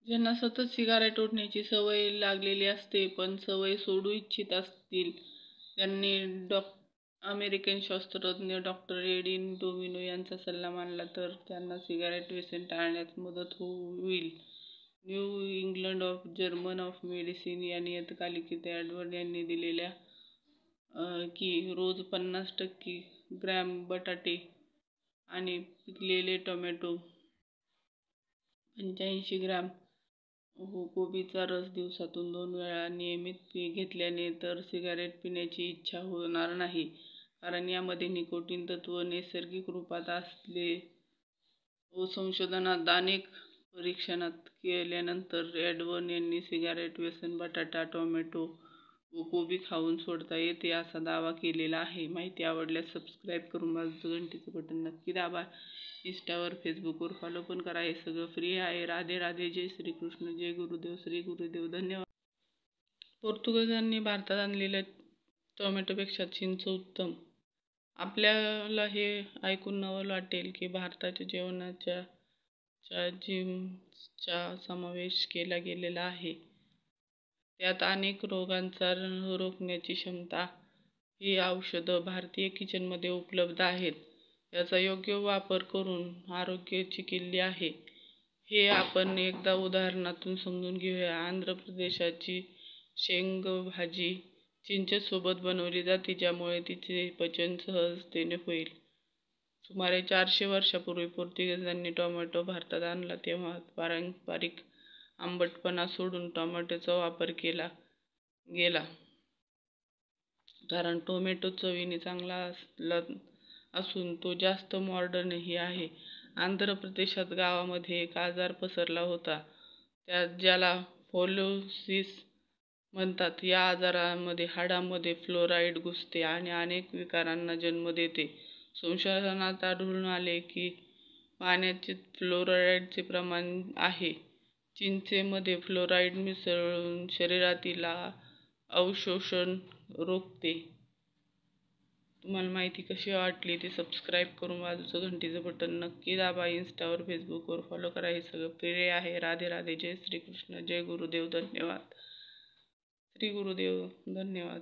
ज्यांना सतत सिगारेट ओढण्याची सवय लागलेली असते पण सवय सोडू इच्छित असतील त्यांनी अमेरिकन शास्त्रज्ञ डॉक्टर एडिन डोमिनो यांचा सल्ला मानला तर त्यांना सिगारेट व्यसन टाळण्यास मदत होईल. New England of German of medicine या नियतकालिकेत एडवर्ड यांनी दिलेल्या की रोज 50 ग्रॅम बटाटे आणि पिकलेले टोमॅटो, 85 ग्रॅम कोबीचा रस दिवसातून 2 वेळा नियमित घेतल्याने तर सिगारेट पिण्याची इच्छा होणार नाही, कारण यामध्ये निकोटीन तत्व नैसर्गिक रूपात असले. संशोधनात अनेक परीक्षणात केल्यानंतर एडवर्ड यांनी सिगारेट व्यसन बटाटा, टोमॅटो व कोबी खाऊन सोडता येते असा दावा केलेला आहे. माहिती आवडल्यास सबस्क्राईब करून बाजूचं घंटीचं बटन नक्की दाबा. इंस्टावर फेसबुकवर फॉलो पण करा. हे सगळं फ्री आहे. राधे राधे. जय श्रीकृष्ण. जय गुरुदेव. श्री गुरुदेव. धन्यवाद. पोर्तुगीजांनी भारतात आणलेल्या टोमॅटोपेक्षा चिंच उत्तम. आपल्याला हे ऐकून नवल वाटेल की भारताच्या जेवणाच्या जिन्सचा समावेश केला गेलेला आहे. त्यात अनेक रोगांचा रोखण्याची क्षमता ही औषधं भारतीय किचनमध्ये उपलब्ध आहेत. याचा योग्य वापर करून आरोग्याची किल्ली आहे हे आपण एकदा उदाहरणातून समजून घेऊया. आंध्र प्रदेशाची शेंगभाजी चिंचेसोबत बनवली जाते, ज्यामुळे तिचे पचन सहजतेने होईल. सुमारे 400 वर्षांपूर्वी पोर्तुगीजांनी टोमॅटो भारतात आणला तेव्हा पारंपरिक आंबटपणा सोडून टोमॅटोचा वापर केला गेला, कारण टोमॅटो चवीने चांगला असून तो जास्त मॉडर्नही आहे. आंध्र प्रदेशात गावामध्ये एक आजार पसरला होता ज्याला फोलोसिस म्हणतात. या आजारामध्ये हाडांमध्ये फ्लोराईड घुसते आणि अनेक विकारांना जन्म देते. संशोधनात आढळून आले की पाण्यात फ्लोराईडचे प्रमाण आहे. चिंचेमध्ये फ्लोराईड मिसळून शरीरातील अवशोषण रोखते. तुम्हाला माहिती कशी वाटली ती सबस्क्राईब करून बाजूचं घंटीचं बटन नक्की दाबा. इंस्टावर फेसबुकवर फॉलो करा. हे सगळं फ्री आहे. राधे राधे. जय श्रीकृष्ण. जय गुरुदेव. धन्यवाद. श्री गुरुदेव. धन्यवाद.